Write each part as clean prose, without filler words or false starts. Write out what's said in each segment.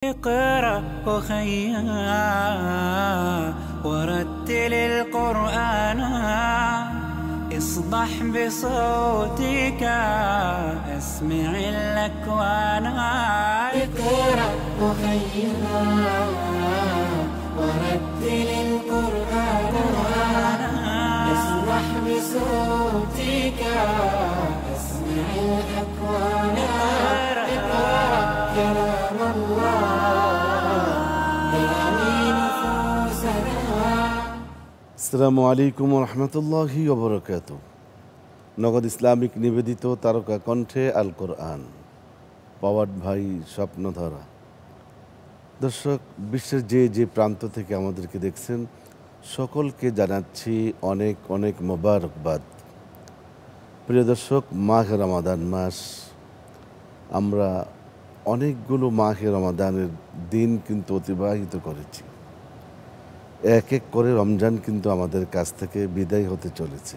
اقرأ أخيا ورتل القرآن اصبح بصوتك اسمع الأكوان. اقرأ أخيا ورتل القرآن اصبح بصوتك اسمع الأكوان. اقرأ كلام الله আসসালামু আলাইকুম ওয়া রাহমাতুল্লাহি ওয়া বারাকাতুহু। নগদ ইসলামিক নিবেদিত তারকা কণ্ঠে আল কোরআন পাওয়ার্ড ভাই স্বপ্নধারা। দর্শক, বিশ্বের যে প্রান্ত থেকে আমাদেরকে দেখছেন সকলকে জানাচ্ছি অনেক অনেক মোবারকবাদ। প্রিয় দর্শক, মাহে রমাদান মাস, আমরা অনেকগুলো মাহে রমাদানের দিন কিন্তু অতিবাহিত করেছি। এক এক করে রমজান কিন্তু আমাদের কাছ থেকে বিদায় হতে চলেছে।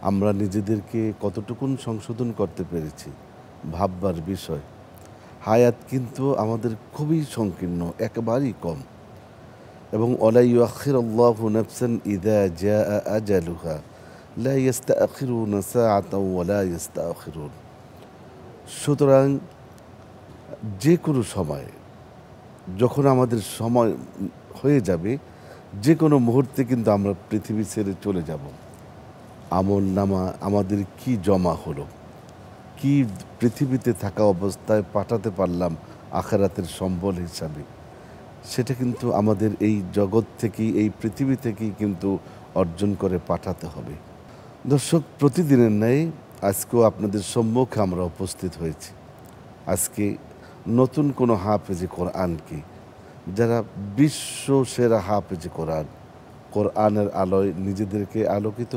আমরা নিজেদেরকে কতটুকুন সংশোধন করতে পেরেছি ভাববার বিষয়। হায়াত কিন্তু আমাদের খুবই সংকীর্ণ, একেবারেই কম। এবং ওয়ালা ইউআখিরুল্লাহু নাফসান ইযা জাআ আজালুহা লা ইস্তাখিরুনা সাআতাও ওয়া লা ইস্তাখিরুন। সুতরাং যে কোনো সময় যখন আমাদের সময় হয়ে যাবে, যে কোনো মুহূর্তে কিন্তু আমরা পৃথিবী ছেড়ে চলে যাব। আমল নামা আমাদের কি জমা হলো, কি পৃথিবীতে থাকা অবস্থায় পাঠাতে পারলাম আখিরাতের সম্বল হিসাবে, সেটা কিন্তু আমাদের এই জগৎ থেকেই, এই পৃথিবী থেকেই কিন্তু অর্জন করে পাঠাতে হবে। দর্শক, প্রতিদিনের ন্যায় আজকেও আপনাদের সম্মুখে আমরা উপস্থিত হয়েছি। আজকে নতুন কোনো হাফেজে কোরআনকে, যারা বিশ্ব সেরা হাফেজে কোরআন, কোরআনের আলোয় নিজেদেরকে আলোকিত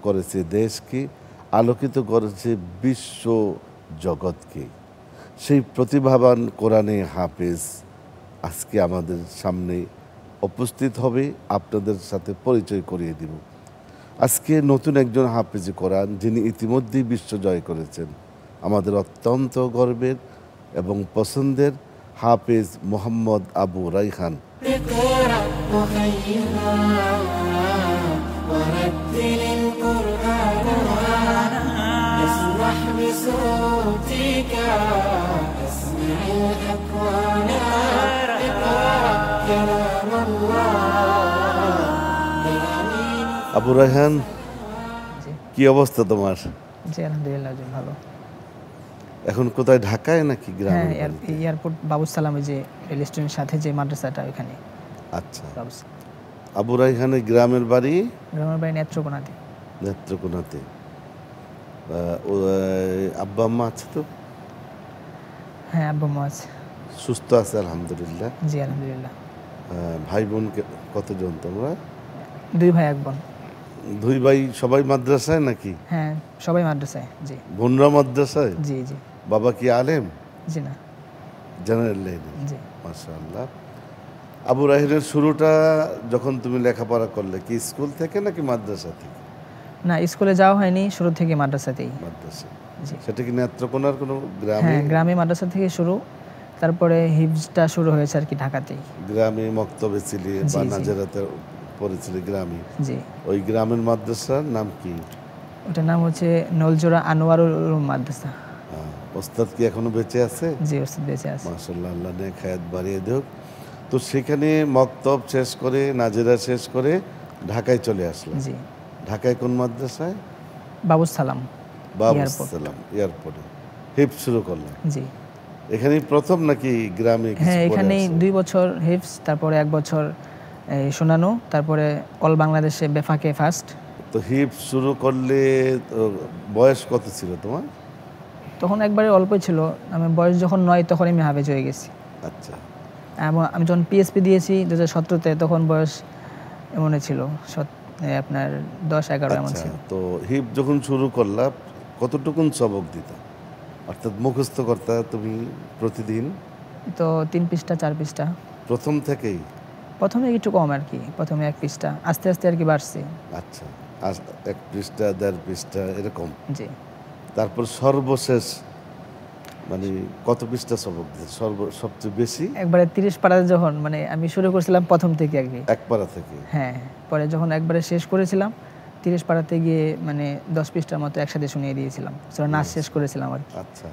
করেছে দেশকে, আলোকিত করেছে বিশ্ব জগৎকে, সেই প্রতিভাবান কোরআনে হাফেজ আজকে আমাদের সামনে উপস্থিত হবে। আপনাদের সাথে পরিচয় করিয়ে দিব আজকে নতুন একজন হাফেজে কোরআন, যিনি ইতিমধ্যেই বিশ্ব জয় করেছেন। আমাদের অত্যন্ত গর্বের এবং পছন্দের হাফেজ মোহাম্মদ আবু রাইহান। আবু রাইহান, কি অবস্থা তোমার? জি আলহামদুলিল্লাহ, ভালো। এখন কোথায়, ঢাকায় নাকি গ্রামে? হ্যাঁ, এয়ারপোর্ট বাবুস সালামে যে রেল স্টেশনের সাথে যে মাদ্রাসাটা, ওখানে। আচ্ছা, আবু রাইহানের গ্রামের বাড়ি? গ্রামের বাড়ি নেত্রকোনাতে। নেত্রকোনাতে। আব্বা আম্মা আছে তো? হ্যাঁ, আব্বা আম্মা আছে। সুস্থ আছে আলহামদুলিল্লাহ? জি আলহামদুলিল্লাহ। ভাই বোন কতজন তোমরা? 2 ভাই 1 বোন। 2 ভাই সবাই মাদ্রাসায় নাকি? হ্যাঁ, সবাই মাদ্রাসায়। জি। বোনরা মাদ্রাসায়? জি জি। বাবা কি আলেম? জি না, জেনারেল লাইনে। জি। মাশাআল্লাহ। আবু রাইহানের শুরুটা যখন তুমি লেখাপড়া করলে, কি স্কুল থেকে নাকি মাদ্রাসা থেকে? না, স্কুলে যাওয়া হয়নি, শুরু থেকে মাদ্রাসাতেই। মাদ্রাসা। জি। সেটা কি নেত্রকোনার কোনো গ্রামে? হ্যাঁ, গ্রামে মাদ্রাসা থেকে শুরু, তারপরে হিফজটা শুরু হয়েছে আর কি ঢাকাতেই। গ্রামে মক্তবে ছিলে বা নাজারাতে পড়েছিলে গ্রামে? জি। ওই গ্রামের মাদ্রাসার নাম কি? ওটার নাম হচ্ছে নলজোড়া আনোয়ারুল উলুম মাদ্রাসা। ওস্তাদ কি এখনো বেঁচে আছে? জি, ওস্তাদ বেঁচে আছে। মাশাআল্লাহ, আল্লাহ নেক হায়াত বাড়িয়ে দেক। তো সেখানে মক্তব শেষ করে, নাজেরা শেষ করে ঢাকায় চলে আসলাম। জি। ঢাকায় কোন মাদ্রাসায়? বাবুস সালাম। বাবুস সালাম এয়ারপোর্টে হিফজ শুরু করলাম। জি। এখানেই প্রথম নাকি গ্রামে? হ্যাঁ, এখানেই 2 বছর হিফজ, তারপরে 1 বছর শোনানো, তারপরে অল বাংলাদেশে বেফাকে ফার্স্ট। তো হিফজ শুরু করলে বয়স কত ছিল তোমার? তখন একবারে অল্পই ছিল। আমি বয়স যখন 9 তখন আমি হাফেজ হয়ে গেছি। আচ্ছা। আমি যখন পিএসপি দিয়েছি 2017-তে, তখন বয়স এমনই ছিল, আপনার 10-11 এমন ছিল। তো হিফজ যখন শুরু করলা, কতটুকুন সবক দিতা, অর্থাৎ মুখস্থ করতা তুমি প্রতিদিন? তো 3 পৃষ্ঠা 4 পৃষ্ঠা প্রথম থেকেই? প্রথমে একটু কম আর কি, প্রথমে 1 পৃষ্ঠা, আস্তে আস্তে আর কি বাড়ছে। আচ্ছা, 1 পৃষ্ঠা 1.5 পৃষ্ঠা এরকম? জি। তারপর সর্বশেষ মানে কত পৃষ্ঠা সবক দিয়েছে সবচেয়ে বেশি? একবারে 30 পারাতে যখন মানে আমি শুরু করেছিলাম প্রথম থেকে আর কি। এক পারা থেকে? হ্যাঁ, পরে যখন একবারে শেষ করেছিলাম 30 পারাতে গিয়ে মানে 10 পৃষ্ঠার মতো একসাথে শুনিয়ে দিয়েছিলাম। সেটা নাচ শেষ করেছিলাম আর কি। আচ্ছা,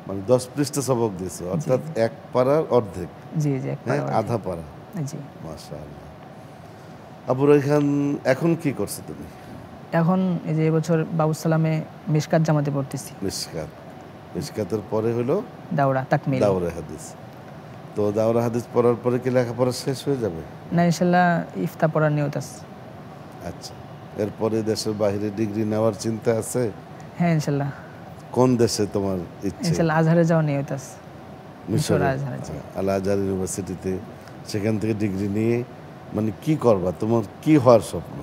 মানে 10 পৃষ্ঠা সবক দিয়েছো, অর্থাৎ এক পারার অর্ধেক। জি জি, এক হ্যাঁ, পারা। আধা পারা। জি। মাশাআল্লাহ। আবু রায়হান, এখন কি করছো তুমি? এখন এই যে এবছর বাবুসালামে মিশকাত জামাতে পড়তেছি। মিশকাতের পরে হলো দাওরা তাকমিল। দাওরা হাদিস। তো দাওরা হাদিস পড়ার পরে কি লেখাপড়া শেষ হয়ে যাবে? না, ইনশাআল্লাহ ইফতা পড়ার নিয়ত আছে। আচ্ছা, এরপরে দেশের বাইরে ডিগ্রি নেওয়ার চিন্তা আছে? হ্যাঁ ইনশাআল্লাহ। কোন দেশে তোমার ইচ্ছে? ইনশাআল্লাহ আজহারে যাওয়ার নিয়ত আছে। মিশর আজহারে। আল আজহার ইউনিভার্সিটিতে, সেখান থেকে ডিগ্রি নিয়ে মানে কি করবা? তোমার কি হওয়ার স্বপ্ন?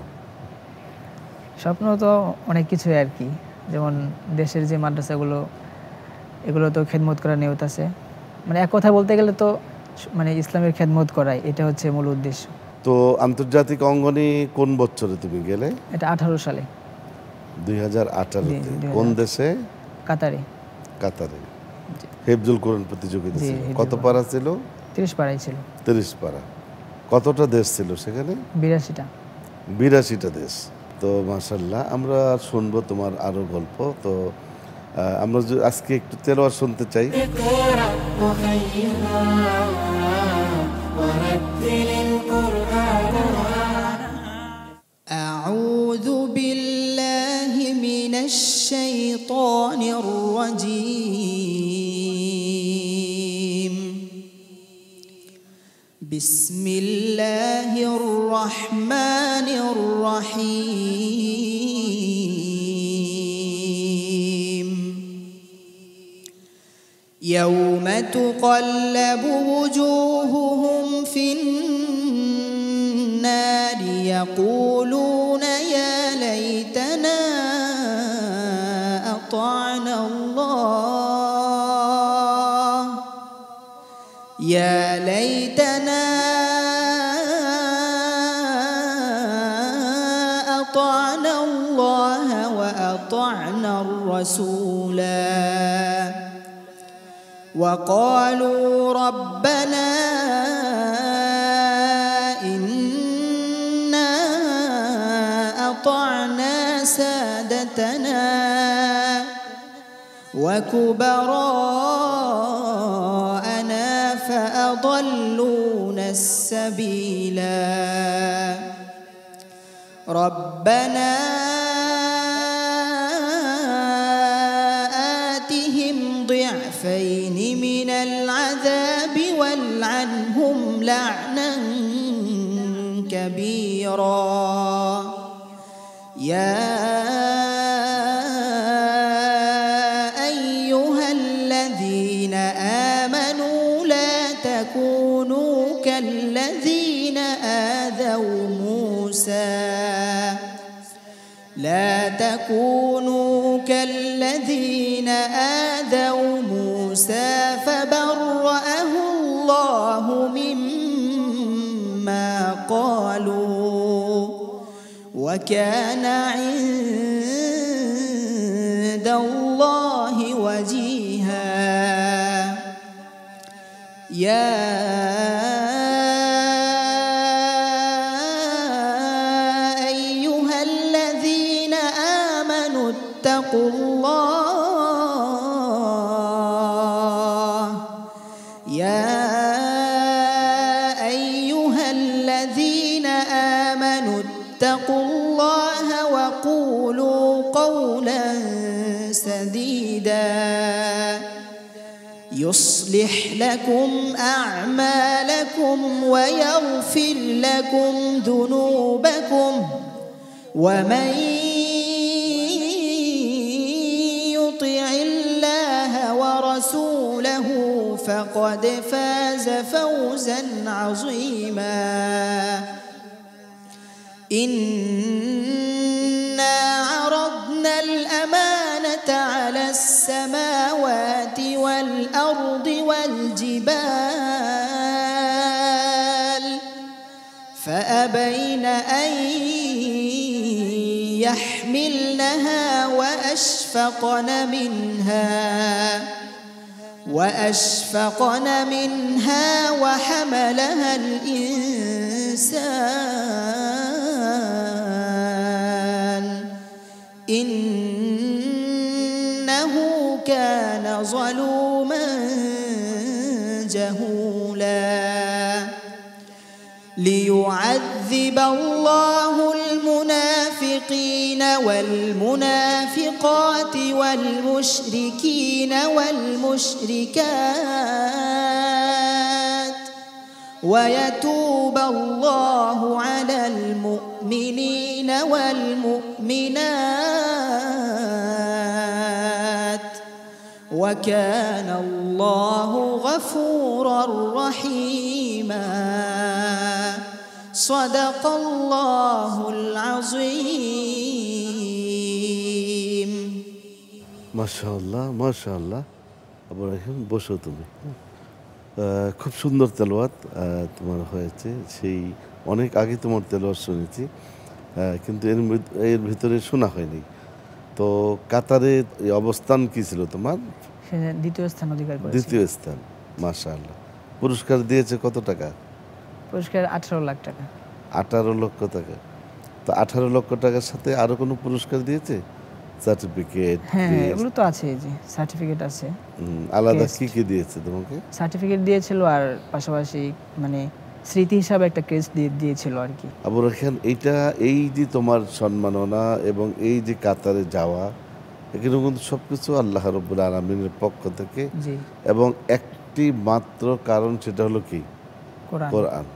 স্বপ্ন তো অনেক কিছু আর কি, যেমন দেশের যে মাদ্রাসাগুলো এগুলো তো খেদমত করার নিয়ত আছে। মানে এক কথা বলতে গেলে তো মানে ইসলামের খেদমত করাই, এটা হচ্ছে মূল উদ্দেশ্য। তো আন্তর্জাতিক অঙ্গনে কোন বছরে তুমি গেলে? এটা 18 সালে। 2018-তে। কোন দেশে? কাতারে। কাতারে। হেফজুল কোরআন প্রতিযোগিতা ছিল। হেফজুল কত পারা ছিল? 30 পারাই ছিল। 30 পারা। কতটা দেশ ছিল সেখানে? 82টা। 82টা দেশ। তো মাশাআল্লাহ, আমরা শুনবো তোমার আরো গল্প। তো আমরা আজকে একটু তেলাওয়াত শুনতে চাই। اقرأ وهيئا ورتل القرآن. أعوذ بالله من الشيطان الرجيم. بسم الله الرحمن الرحيم. يوم تقلب وجوههم في النار يقولون يا ليتنا أطعنا الله يا ليتنا أطعنا الله وأطعنا الرسولا وقالوا ربنا إنا أطعنا سادتنا وكبراءنا فأضلونا السبيلا ربنا آتهم ضعفين من العذاب والعنهم لعنا كبيرا يا أيها الذين آمنوا لا تكونوا كالذين آذوا موسى لا تكونوا كالذين آذوا موسى فبرأه الله مما قالوا وكان عند الله وجيها يا أيها الذين آمنوا اتقوا الله يا أيها الذين آمنوا اتقوا الله وقولوا قولا سديدا يصلح لكم أعمالكم ويغفر لكم ذنوبكم ومن يطع الله ورسوله فقد فاز فوزا عظيما إنا عرضنا الأمانة على السماوات والأرض والجبال فأبين أن يحملنها وأشفقن منها وأشفقن منها وحملها الإنسان إنه كان ظلوما جهولا ليعذب الله المنافقين والمنافقات والمشركين والمشركات ويتوب الله على المؤمنين والمؤمنات وكان الله غفورا رحيما صدق الله العظيم মাশাআল্লাহ মাশাআল্লাহ। আবু রাইহান বসো তুমি। খুব সুন্দর তেলাওয়াত তোমার হয়েছে, সেই অনেক আগে তোমার তেলাওয়াত শুনেছি, কিন্তু এর ভিতরে শোনা হয়নি। তো কাতারে এই অবস্থান কি ছিল তোমার? সে দ্বিতীয় স্থান অধিকার করেছে। দ্বিতীয় স্থান, মাশাআল্লাহ। পুরস্কার দিয়েছে কত টাকা? পুরস্কার 18 লাখ টাকা। 18 লক্ষ টাকা। তো 18 লক্ষ টাকার সাথে আরো কোনো পুরস্কার দিয়েছে? সার্টিফিকেট? হ্যাঁ এগুলো তো আছে, যে সার্টিফিকেট আছে। আলাদা কি কি দিয়েছে তোমাকে? সার্টিফিকেট দিয়েছিল আর পাশাপাশি মানে স্মৃতি হিসাবে একটা ক্রেস্ট দিয়েছিল আর কি। আবু রাইহান, এইটা এই যে তোমার সম্মাননা এবং এই যে কাতারে যাওয়া, এগুলো কিন্তু সবকিছু আল্লাহ রাব্বুল আলামিনের পক্ষ থেকে, জি। এবং একটি মাত্র কারণ, সেটা হলো কি? কোরআন।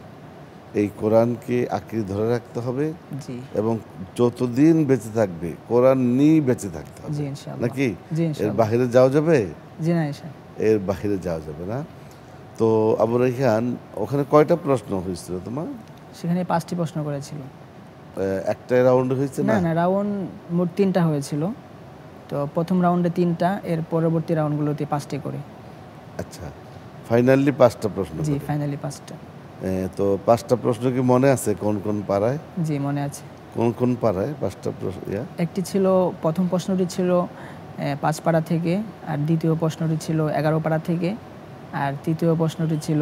এই কোরআনকে আঁকড়ে ধরে রাখতে হবে, জি। এবং যতদিন বেঁচে থাকবে কোরআন নিয়ে বেঁচে থাকতে হবে, জি ইনশাআল্লাহ। নাকি? জি এর ইনশাআল্লাহ। বাহিরে যাওয়া যাবে? জি না ইনশাআল্লাহ। এর বাহিরে যাওয়া যাবে না। তো আবু রাইহান, ওখানে কয়টা প্রশ্ন হয়েছিল তোমার? সেখানে 5টি প্রশ্ন করেছিল। একটা রাউন্ড হয়েছে না না? না, রাউন্ড মোট 3টা হয়েছিল। তো প্রথম রাউন্ডে 3টা, এর পরবর্তী রাউন্ডগুলোতে 5টি করে। আচ্ছা, ফাইনালি 5টা প্রশ্ন জি করে। ফাইনালি 5টা। তো 5টা প্রশ্ন কি মনে আছে কোন কোন পাড়ায়? জি মনে আছে। কোন কোন পাড়ায় 5টা প্রশ্ন? একটি ছিল, প্রথম প্রশ্নটি ছিল 5 পাড়া থেকে, আর দ্বিতীয় প্রশ্নটি ছিল 11 পাড়া থেকে, আর তৃতীয় প্রশ্নটি ছিল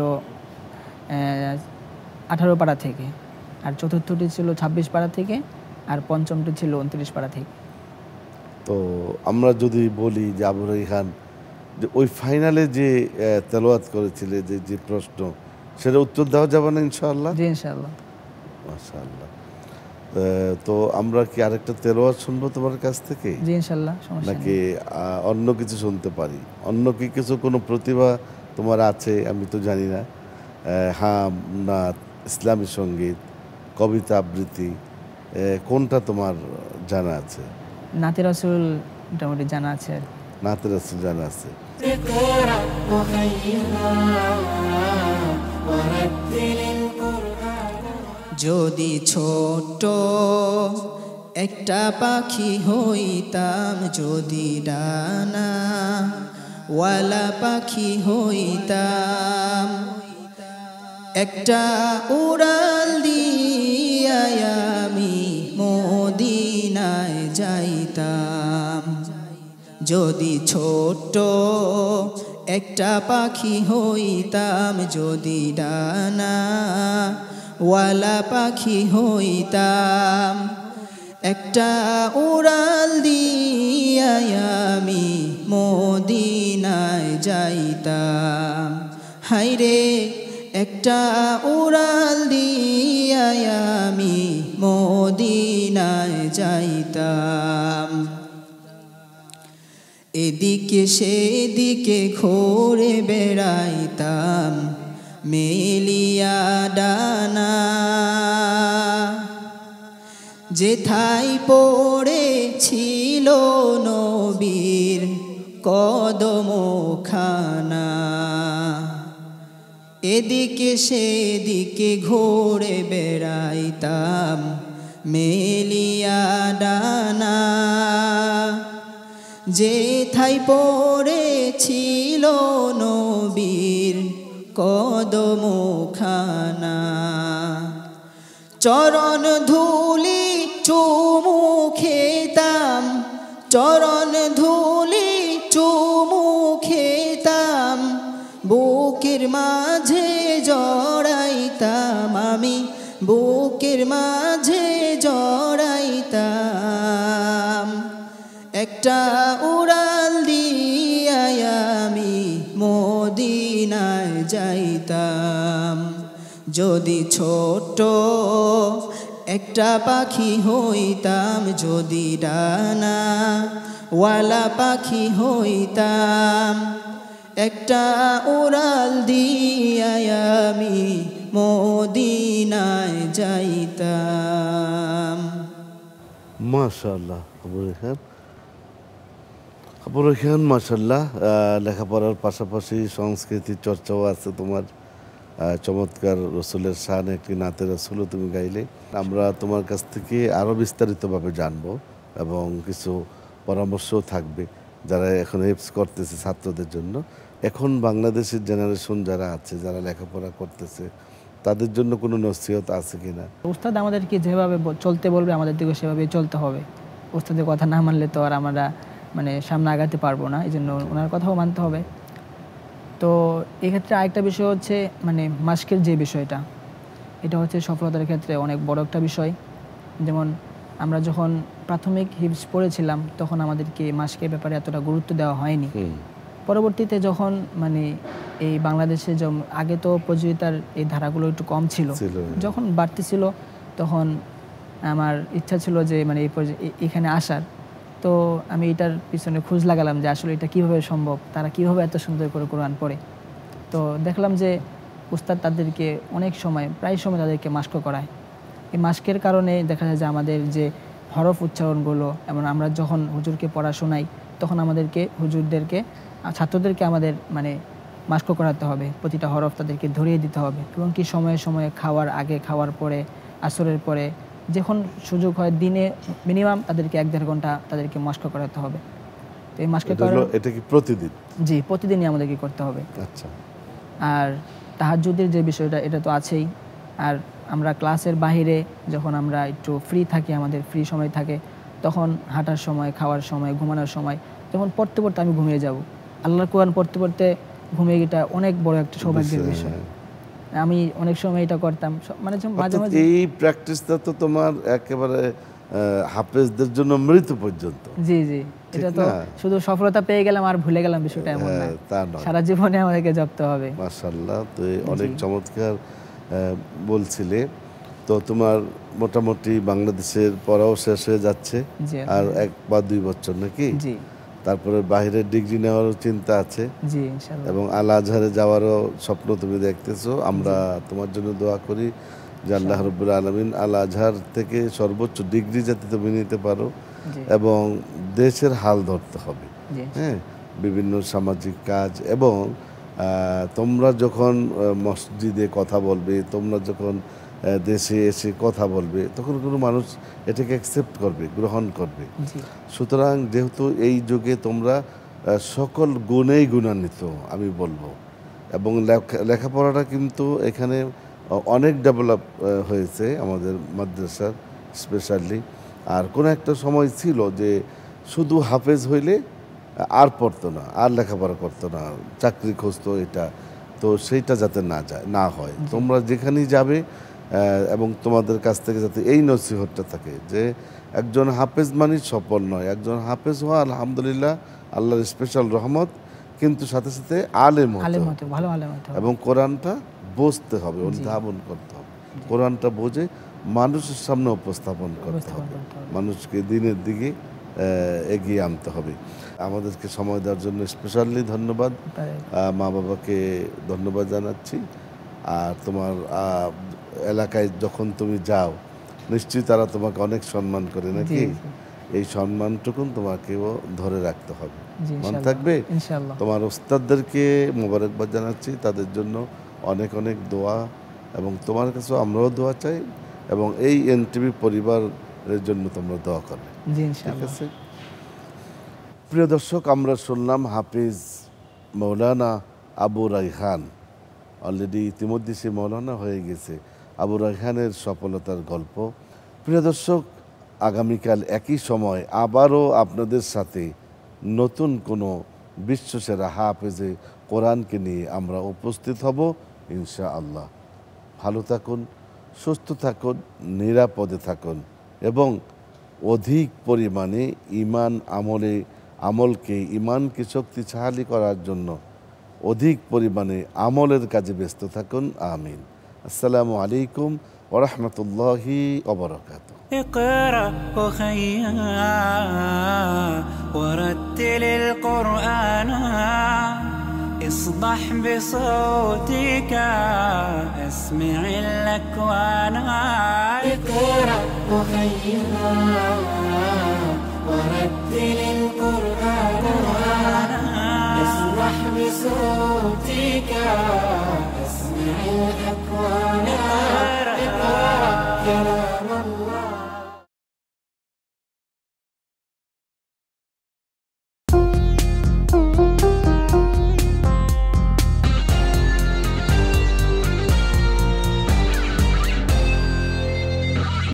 18 পাড়া থেকে, আর চতুর্থটি ছিল 26 পাড়া থেকে, আর পঞ্চমটি ছিল 29 পাড়া থেকে। তো আমরা যদি বলি যে আবু রাইহান, যে ওই ফাইনালে যে তেলাওয়াত করেছিলে, যে প্রশ্ন, সেটা উত্তর দেওয়া যাবে না ইনশাআল্লাহ? জি ইনশাআল্লাহ। মাশাআল্লাহ। তো আমরা কি আরেকটা তেলাওয়াত শুনবো তোমার কাছ থেকে? জি ইনশাআল্লাহ, সমস্যা নেই। নাকি অন্য কিছু শুনতে পারি? অন্য কি কিছু কোনো প্রতিভা তোমার আছে? আমি তো জানি না। হাম, নাত, ইসলামী সঙ্গীত, কবিতা আবৃত্তি, কোনটা তোমার জানা আছে? নাতে রাসূল মোটামুটি জানা আছে আর কি। নাতে রাসূল জানা আছে। اقرأ وخيرا ورتل القرآن যদি ছোট একটা পাখি হইতাম, যদি ডানা ওয়ালা পাখি হইতাম, একটা উড়াল দিয়া আমি মদিনায় যাইতাম। যদি ছোট একটা পাখি হইতাম, যদি ডানা ওয়ালা পাখি হইতাম, একটা উড়াল দিয়া আমি মদিনায় যাইতাম। হায়রে একটা উড়াল দিয়া আমি মদিনায় যাইতাম। এদিকে সেদিকে ঘুরে বেড়াইতাম মেলিয়া ডানা, যেথায় পড়েছিল নবীর কদমখানা। এদিকে সেদিকে ঘুরে বেড়াইতাম মেলিয়া ডানা, যেথায় পড়েছিল নবীর কদমখানা। চরণ ধুলি চুমু খেতাম, চরণ ধুলি চুমু খেতাম, মাঝে জড়াইতাম আমি, বুকের মাঝে জড়াইতাম। একটা উড়াল দিয়াই আমি মদিনায় যাইতাম। যদি ছোট্ট একটা পাখি হইতাম, যদি ডানা ওয়ালা পাখি হইতাম, একটা উড়াল দিয়াই আমি মদিনায় যাইতাম। মাশাআল্লাহ আবু রায়হান, আবু রায়হান মাশাআল্লাহ। লেখাপড়ার পাশাপাশি সংস্কৃতি চর্চাও আছে তোমার। চমৎকার রসুলের শানে একটি নাতে রসুলও তুমি গাইলে। আমরা তোমার কাছ থেকে আরও বিস্তারিতভাবে জানবো এবং কিছু পরামর্শও থাকবে যারা এখন হেল্পস করতেছে ছাত্রদের জন্য। এখন বাংলাদেশের জেনারেশন যারা আছে, যারা লেখাপড়া করতেছে, তাদের জন্য কোনো নসিহত আছে কিনা? উস্তাদ আমাদেরকে যেভাবে চলতে বলবে আমাদের দিকে সেভাবেই চলতে হবে। উস্তাদের কথা না মানলে তো আর আমরা মানে সামনে আগাতে পারবো না, এই জন্য ওনার কথাও মানতে হবে। তো এক্ষেত্রে আরেকটা বিষয় হচ্ছে মানে মাস্কের যে বিষয়টা, এটা হচ্ছে সফলতার ক্ষেত্রে অনেক বড় একটা বিষয়। যেমন আমরা যখন প্রাথমিক হিফজ পড়েছিলাম তখন আমাদেরকে মাস্কের ব্যাপারে এতটা গুরুত্ব দেওয়া হয়নি। পরবর্তীতে যখন মানে এই বাংলাদেশে আগে তো প্রতিযোগিতার এই ধারাগুলো একটু কম ছিল, যখন বাড়তি ছিল তখন আমার ইচ্ছা ছিল যে মানে এখানে আসার। তো আমি এটার পিছনে খোঁজ লাগালাম যে আসলে এটা কিভাবে সম্ভব, তারা কিভাবে এত সুন্দর করে কোরআন পড়ে। তো দেখলাম যে উস্তাদ তাদেরকে অনেক সময় প্রায় সময় তাদেরকে মাস্ক করায়। এই মাস্কের কারণে দেখা যায় যে আমাদের যে হরফ উচ্চারণগুলো, এবং আমরা যখন হুজুরকে পড়া শোনাই তখন আমাদেরকে হুজুরদেরকে ছাত্রদেরকে আমাদের মানে মাস্ক করাতে হবে, প্রতিটা হরফ তাদেরকে ধরিয়ে দিতে হবে। এবং কি সময়ে সময়ে খাওয়ার আগে, খাওয়ার পরে, আসরের পরে, যখন সুযোগ হয় দিনে মিনিমাম তাদেরকে 1-1.5 ঘন্টা তাদেরকে মাস্ক করাতে হবে। তো এই মাস্কের কারণে এটা কি প্রতিদিন? জি, প্রতিদিনই আমাদেরকে করতে হবে। আচ্ছা। আর তাহাজ্জুদের যে বিষয়টা, এটা তো আছেই। আর আমরা ক্লাসের বাইরে যখন আমরা একটু ফ্রি থাকি, আমাদের ফ্রি সময় থাকে, তখন হাঁটার সময়, খাওয়ার সময়, ঘুমানোর সময় যখন পড়তে পড়তে আমি ঘুমিয়ে যাব, আল্লাহর কোরআন পড়তে পড়তে ঘুমিয়ে গেটা অনেক বড় একটা সৌভাগ্যের বিষয়। আমি অনেক সময় এটা করতাম, মানে মাঝে মাঝে। এই প্র্যাকটিসটা তো তোমার একেবারে হাফেজদের জন্য মৃত্যু পর্যন্ত। জি জি, এটা তো শুধু সফলতা পেয়ে গেলাম আর ভুলে গেলাম বিষয়টা এমন না, তা নয়, সারা জীবনে আমাদেরকে জপতে হবে। মাশাআল্লাহ। তো অনেক চমৎকার বলছিলে। তো তোমার মোটামুটি বাংলাদেশের পড়াও শেষ হয়ে যাচ্ছে আর 1 বা 2 বছর নাকি? জি। তারপরে বাইরের ডিগ্রি নেওয়ারও চিন্তা আছে। জি, ইনশাআল্লাহ। এবং আল আজহারে যাওয়ারও স্বপ্ন তুমি দেখতেছো। আমরা তোমার জন্য দোয়া করি যে আল্লাহ রাব্বুল আলামিন আল আজহার থেকে সর্বোচ্চ ডিগ্রি যাতে তুমি নিতে পারো, এবং দেশের হাল ধরতে হবে। হ্যাঁ, বিভিন্ন সামাজিক কাজ, এবং তোমরা যখন মসজিদে কথা বলবে, তোমরা যখন দেশে এসে কথা বলবে, তখন কোনো মানুষ এটাকে অ্যাকসেপ্ট করবে, গ্রহণ করবে। সুতরাং যেহেতু এই যুগে তোমরা সকল গুণেই গুণান্বিত আমি বলবো, এবং লেখাপড়াটা কিন্তু এখানে অনেক ডেভেলপ হয়েছে আমাদের মাদ্রাসার স্পেশালি। আর কোনো একটা সময় ছিল যে শুধু হাফেজ হইলে আর পড়তো না, আর লেখাপড়া করতো না, চাকরি খুঁজতো, এটা তো সেইটা যাতে না হয়। তোমরা যেখানেই যাবে এবং তোমাদের কাছ থেকে যাতে এই নসিহতটা থাকে যে একজন হাফেজ মানে সফল নয়, একজন হাফেজ হওয়া আলহামদুলিল্লাহ আল্লাহর স্পেশাল রহমত, কিন্তু সাথে সাথে আলেম হতে হবে এবং কোরআনটা বুঝতে হবে, অনুধাবন করতে হবে, কোরআনটা বুঝে মানুষের সামনে উপস্থাপন করতে হবে, মানুষকে দিনের দিকে এগিয়ে আনতে হবে। আমাদেরকে সময় দেওয়ার জন্য স্পেশালি ধন্যবাদ, মা বাবাকে ধন্যবাদ জানাচ্ছি। আর তোমার এলাকায় যখন তুমি যাও নিশ্চয়ই তারা তোমাকে অনেক সম্মান করে নাকি? এই সম্মানটুকুন তোমাকেও ধরে রাখতে হবে, মনে থাকবে। তোমার ওস্তাদদেরকে মোবারকবাদ জানাচ্ছি, তাদের জন্য অনেক অনেক দোয়া, এবং তোমার কাছে আমরাও দোয়া চাই, এবং এই এনটিভি পরিবারের জন্য তোমরা দোয়া করবে, ঠিক আছে? প্রিয় দর্শক, আমরা শুনলাম হাফিজ মৌলানা আবু রায়হান, অলরেডি ইতিমধ্যে সে মৌলানা হয়ে গেছে, আবু রায়হানের সফলতার গল্প। প্রিয় দর্শক, আগামীকাল একই সময় আবারও আপনাদের সাথে নতুন কোনো বিশ্বসেরা হাফেজে কোরআনকে নিয়ে আমরা উপস্থিত হব ইনশাআল্লাহ। ভালো থাকুন, সুস্থ থাকুন, নিরাপদে থাকুন এবং অধিক পরিমাণে ইমানকে শক্তিশালী করার জন্য অধিক পরিমাণে আমলের কাজে ব্যস্ত থাকুন। আমিন। আসসালামু আলাইকুম ওয়া রাহমাতুল্লাহি ওয়া বারাকাতুহু। اقرأ أخيا ورتل القرآن اصدح بصوتك اسمع الأكوان. اقرأ أخيا ورتل القرآن اصدح بصوتك اسمع الأكوان.